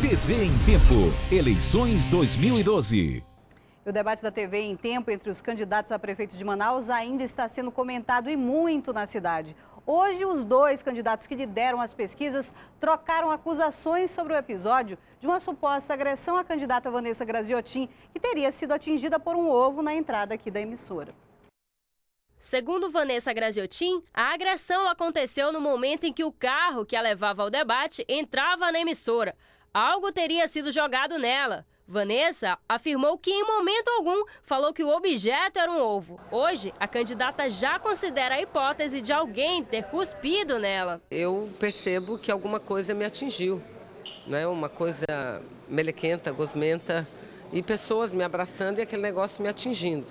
TV em Tempo, eleições 2012. O debate da TV em Tempo entre os candidatos a prefeito de Manaus ainda está sendo comentado e muito na cidade. Hoje, os dois candidatos que lideram as pesquisas trocaram acusações sobre o episódio de uma suposta agressão à candidata Vanessa Graziotin, que teria sido atingida por um ovo na entrada aqui da emissora. Segundo Vanessa Graziotin, a agressão aconteceu no momento em que o carro que a levava ao debate entrava na emissora. Algo teria sido jogado nela. Vanessa afirmou que em momento algum falou que o objeto era um ovo. Hoje, a candidata já considera a hipótese de alguém ter cuspido nela. Eu percebo que alguma coisa me atingiu, né? Uma coisa melequenta, gosmenta, e pessoas me abraçando e aquele negócio me atingindo.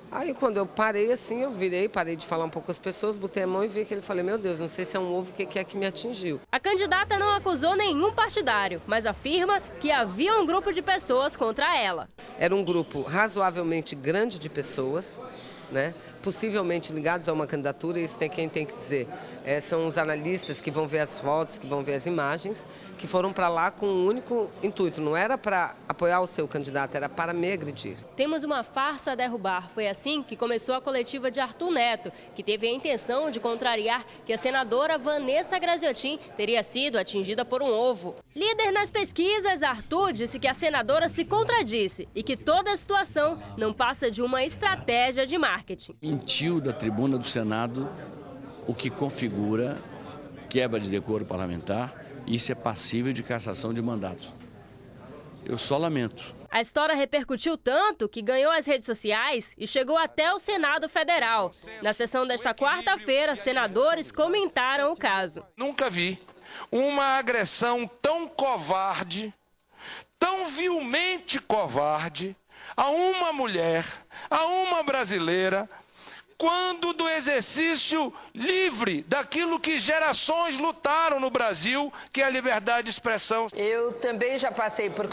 Aí quando eu parei assim, eu virei, parei de falar um pouco com as pessoas, botei a mão e vi que ele falei, meu Deus, não sei se é um ovo, o que é que me atingiu. A candidata não acusou nenhum partidário, mas afirma que havia um grupo de pessoas contra ela. Era um grupo razoavelmente grande de pessoas, né? Possivelmente ligados a uma candidatura, isso quem tem que dizer. São os analistas que vão ver as fotos, que vão ver as imagens, que foram para lá com um único intuito. Não era para apoiar o seu candidato, era para me agredir. Temos uma farsa a derrubar. Foi assim que começou a coletiva de Arthur Neto, que teve a intenção de contrariar que a senadora Vanessa Graziotin teria sido atingida por um ovo. Líder nas pesquisas, Arthur disse que a senadora se contradisse e que toda a situação não passa de uma estratégia de marketing. Mentiu da tribuna do Senado, o que configura quebra de decoro parlamentar, e isso é passível de cassação de mandato. Eu só lamento. A história repercutiu tanto que ganhou as redes sociais e chegou até o Senado Federal. Na sessão desta quarta-feira, senadores comentaram o caso. Nunca vi uma agressão tão covarde, tão vilmente covarde, a uma mulher, a uma brasileira, quando do exercício livre daquilo que gerações lutaram no Brasil, que é a liberdade de expressão. Eu também já passei por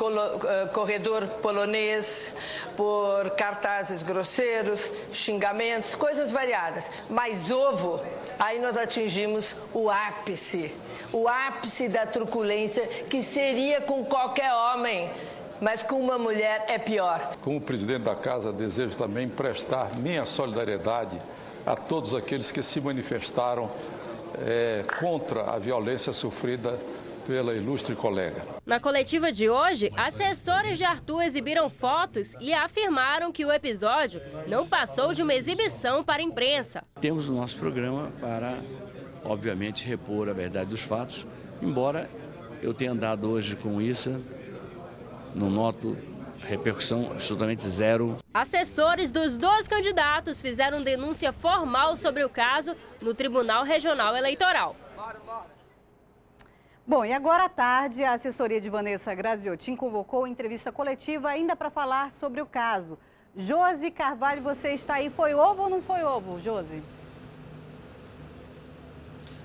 corredor polonês, por cartazes grosseiros, xingamentos, coisas variadas. Mas ovo, aí nós atingimos o ápice da truculência, que seria com qualquer homem. Mas com uma mulher é pior. Como presidente da casa, desejo também prestar minha solidariedade a todos aqueles que se manifestaram contra a violência sofrida pela ilustre colega. Na coletiva de hoje, assessores de Arthur exibiram fotos e afirmaram que o episódio não passou de uma exibição para a imprensa. Temos o nosso programa para, obviamente, repor a verdade dos fatos, embora eu tenha andado hoje com isso. Não noto repercussão absolutamente zero. Assessores dos dois candidatos fizeram denúncia formal sobre o caso no Tribunal Regional Eleitoral. Bom, e agora à tarde, a assessoria de Vanessa Graziotin convocou entrevista coletiva ainda para falar sobre o caso. Josi Carvalho, você está aí. Foi ovo ou não foi ovo, Josi?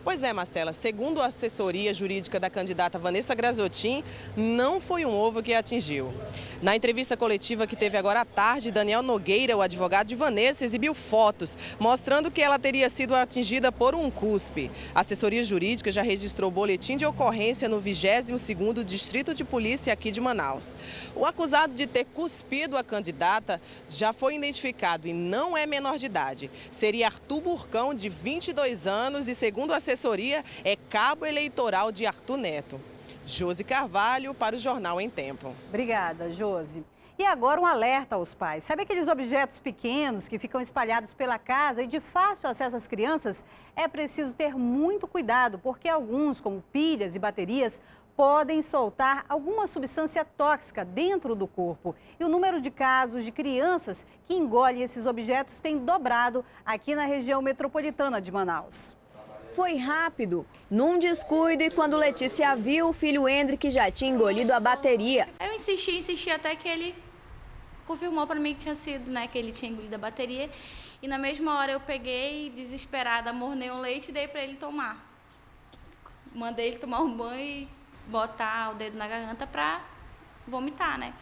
Pois é, Marcela, segundo a assessoria jurídica da candidata Vanessa Graziotin, não foi um ovo que a atingiu. Na entrevista coletiva que teve agora à tarde, Daniel Nogueira, o advogado de Vanessa, exibiu fotos mostrando que ela teria sido atingida por um cuspe. A assessoria jurídica já registrou boletim de ocorrência no 22º Distrito de Polícia aqui de Manaus. O acusado de ter cuspido a candidata já foi identificado e não é menor de idade. Seria Arthur Burcão, de 22 anos e, segundo a assessoria, é cabo eleitoral de Arthur Neto. Josi Carvalho para o Jornal em Tempo. Obrigada, Josi. E agora um alerta aos pais. Sabe aqueles objetos pequenos que ficam espalhados pela casa e de fácil acesso às crianças? É preciso ter muito cuidado, porque alguns, como pilhas e baterias, podem soltar alguma substância tóxica dentro do corpo. E o número de casos de crianças que engolem esses objetos tem dobrado aqui na região metropolitana de Manaus. Foi rápido, num descuido, e quando Letícia viu, o filho Hendrick já tinha engolido a bateria. Eu insisti até que ele confirmou para mim que tinha sido, né, que ele tinha engolido a bateria. E na mesma hora eu peguei, desesperada, mornei um leite e dei para ele tomar. Mandei ele tomar um banho e botar o dedo na garganta para vomitar, né?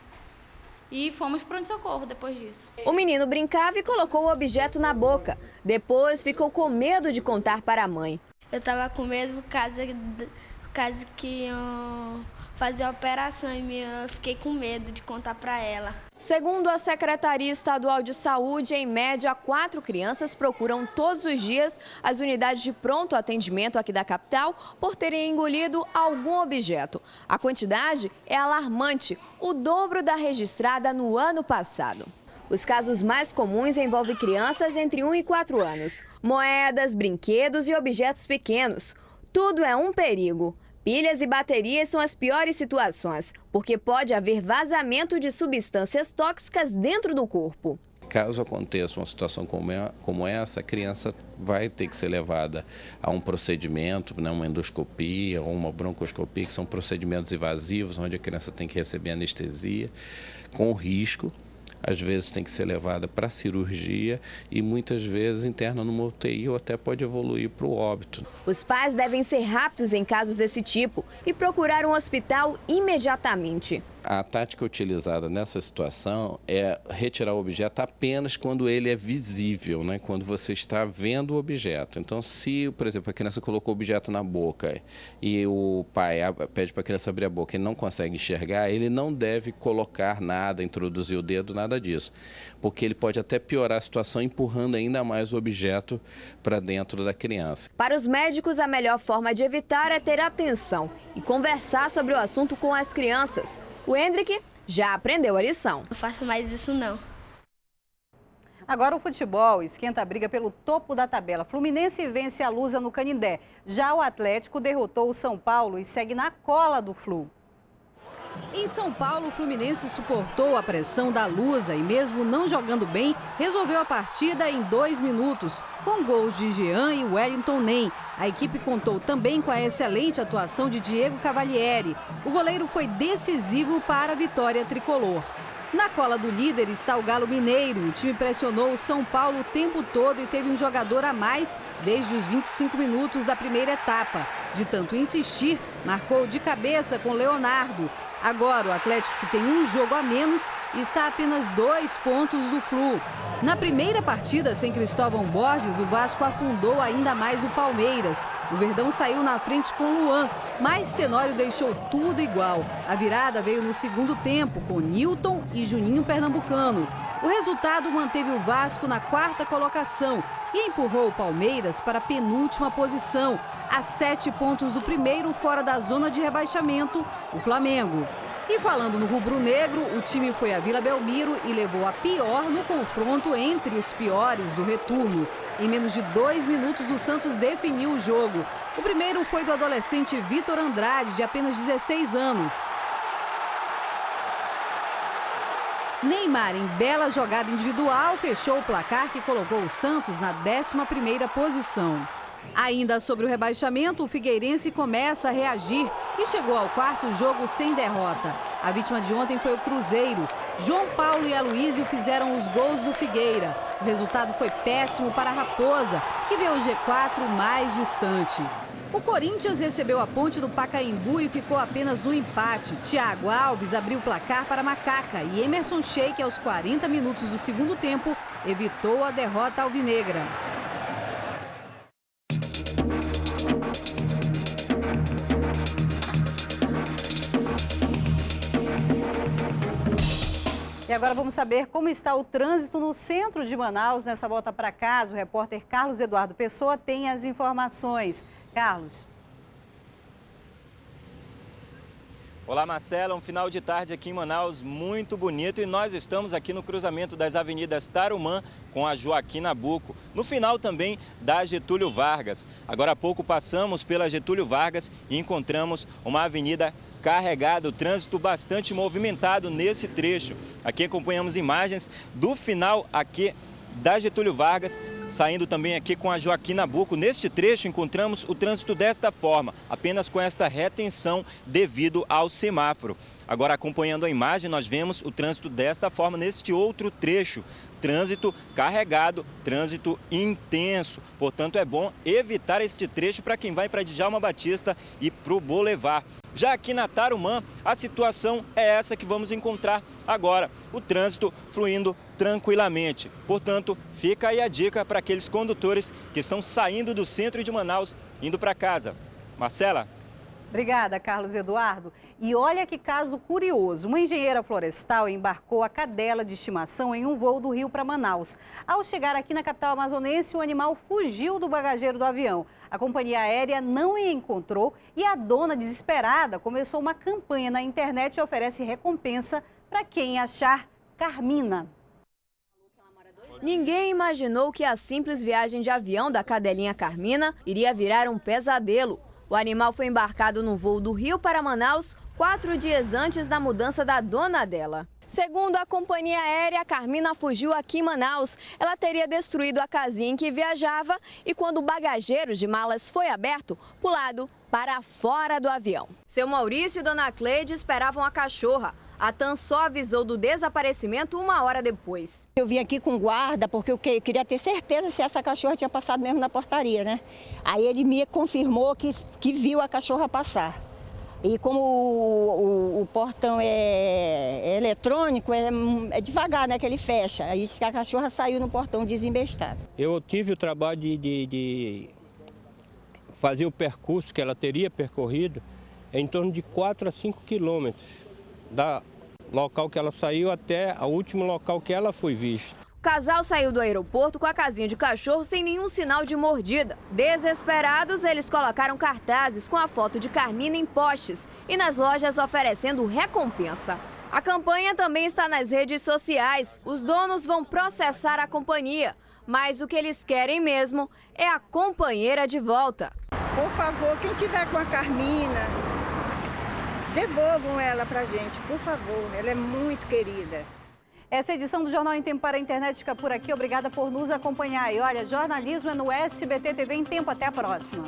E fomos para pronto-socorro depois disso. O menino brincava e colocou o objeto na boca. Depois ficou com medo de contar para a mãe. Eu estava com medo por causa que iam fazer a operação e eu fiquei com medo de contar para ela. Segundo a Secretaria Estadual de Saúde, em média, 4 crianças procuram todos os dias as unidades de pronto atendimento aqui da capital por terem engolido algum objeto. A quantidade é alarmante, o dobro da registrada no ano passado. Os casos mais comuns envolvem crianças entre 1 e 4 anos. Moedas, brinquedos e objetos pequenos. Tudo é um perigo. Pilhas e baterias são as piores situações, porque pode haver vazamento de substâncias tóxicas dentro do corpo. Caso aconteça uma situação como essa, a criança vai ter que ser levada a um procedimento, né, uma endoscopia ou uma broncoscopia, que são procedimentos invasivos, onde a criança tem que receber anestesia, com risco. Às vezes tem que ser levada para a cirurgia e muitas vezes interna numa UTI ou até pode evoluir para o óbito. Os pais devem ser rápidos em casos desse tipo e procurar um hospital imediatamente. A tática utilizada nessa situação é retirar o objeto apenas quando ele é visível, né? Quando você está vendo o objeto. Então, se, por exemplo, a criança colocou o objeto na boca e o pai pede para a criança abrir a boca e não consegue enxergar, ele não deve colocar nada, introduzir o dedo, nada disso. Porque ele pode até piorar a situação empurrando ainda mais o objeto para dentro da criança. Para os médicos, a melhor forma de evitar é ter atenção e conversar sobre o assunto com as crianças. O Hendrick já aprendeu a lição. Não faço mais isso não. Agora o futebol esquenta a briga pelo topo da tabela. Fluminense vence a Lusa no Canindé. Já o Atlético derrotou o São Paulo e segue na cola do Flu. Em São Paulo, o Fluminense suportou a pressão da Lusa e mesmo não jogando bem, resolveu a partida em 2 minutos, com gols de Jean e Wellington Nem. A equipe contou também com a excelente atuação de Diego Cavalieri. O goleiro foi decisivo para a vitória tricolor. Na cola do líder está o Galo Mineiro. O time pressionou o São Paulo o tempo todo e teve um jogador a mais desde os 25 minutos da primeira etapa. De tanto insistir, marcou de cabeça com Leonardo. Agora o Atlético, que tem um jogo a menos, está a apenas 2 pontos do Flu. Na primeira partida, sem Cristóvão Borges, o Vasco afundou ainda mais o Palmeiras. O Verdão saiu na frente com Luan, mas Tenório deixou tudo igual. A virada veio no segundo tempo, com Nilton e Juninho Pernambucano. O resultado manteve o Vasco na 4ª colocação e empurrou o Palmeiras para a penúltima posição, a 7 pontos do primeiro fora da zona de rebaixamento, o Flamengo. E falando no rubro-negro, o time foi a Vila Belmiro e levou a pior no confronto entre os piores do retorno. Em menos de 2 minutos, o Santos definiu o jogo. O primeiro foi do adolescente Vitor Andrade, de apenas 16 anos. Neymar, em bela jogada individual, fechou o placar que colocou o Santos na 11ª posição. Ainda sobre o rebaixamento, o Figueirense começa a reagir e chegou ao 4º jogo sem derrota. A vítima de ontem foi o Cruzeiro. João Paulo e Aloísio fizeram os gols do Figueira. O resultado foi péssimo para a Raposa, que vê o G4 mais distante. O Corinthians recebeu a Ponte do Pacaembu e ficou apenas no empate. Thiago Alves abriu o placar para a Macaca e Emerson Sheik, aos 40 minutos do segundo tempo, evitou a derrota alvinegra. E agora vamos saber como está o trânsito no centro de Manaus nessa volta para casa. O repórter Carlos Eduardo Pessoa tem as informações. Carlos. Olá, Marcela. Um final de tarde aqui em Manaus muito bonito e nós estamos aqui no cruzamento das avenidas Tarumã com a Joaquim Nabuco, no final também da Getúlio Vargas. Agora há pouco passamos pela Getúlio Vargas e encontramos uma avenida carregada, o trânsito bastante movimentado nesse trecho. Aqui acompanhamos imagens do final aqui da Getúlio Vargas, saindo também aqui com a Joaquim Nabuco. Neste trecho encontramos o trânsito desta forma, apenas com esta retenção devido ao semáforo. Agora, acompanhando a imagem, nós vemos o trânsito desta forma neste outro trecho. Trânsito carregado, trânsito intenso. Portanto, é bom evitar este trecho para quem vai para Djalma Batista e para o Boulevard. Já aqui na Tarumã, a situação é essa que vamos encontrar agora. O trânsito fluindo tranquilamente. Portanto, fica aí a dica para aqueles condutores que estão saindo do centro de Manaus, indo para casa. Marcela? Obrigada, Carlos Eduardo. E olha que caso curioso. Uma engenheira florestal embarcou a cadela de estimação em um voo do Rio para Manaus. Ao chegar aqui na capital amazonense, o animal fugiu do bagageiro do avião. A companhia aérea não a encontrou e a dona, desesperada, começou uma campanha na internet e oferece recompensa para quem achar Carmina. Ninguém imaginou que a simples viagem de avião da cadelinha Carmina iria virar um pesadelo. O animal foi embarcado no voo do Rio para Manaus 4 dias antes da mudança da dona dela. Segundo a companhia aérea, a Carmina fugiu aqui em Manaus. Ela teria destruído a casinha em que viajava e, quando o bagageiro de malas foi aberto, pulado para fora do avião. Seu Maurício e dona Cleide esperavam a cachorra. A TAM só avisou do desaparecimento 1 hora depois. Eu vim aqui com guarda porque eu queria ter certeza se essa cachorra tinha passado mesmo na portaria, né? Aí ele me confirmou que viu a cachorra passar. E como o portão é eletrônico, é devagar, né, que ele fecha. Aí disse que a cachorra saiu no portão desembestada. Eu tive o trabalho de fazer o percurso que ela teria percorrido em torno de 4 a 5 quilômetros da local que ela saiu até o último local que ela foi vista. O casal saiu do aeroporto com a casinha de cachorro sem nenhum sinal de mordida. Desesperados, eles colocaram cartazes com a foto de Carmina em postes e nas lojas oferecendo recompensa. A campanha também está nas redes sociais. Os donos vão processar a companhia, mas o que eles querem mesmo é a companheira de volta. Por favor, quem tiver com a Carmina, devolvam ela pra gente, por favor. Ela é muito querida. Essa edição do Jornal em Tempo para a Internet fica por aqui. Obrigada por nos acompanhar. E olha, jornalismo é no SBT TV em Tempo. Até a próxima.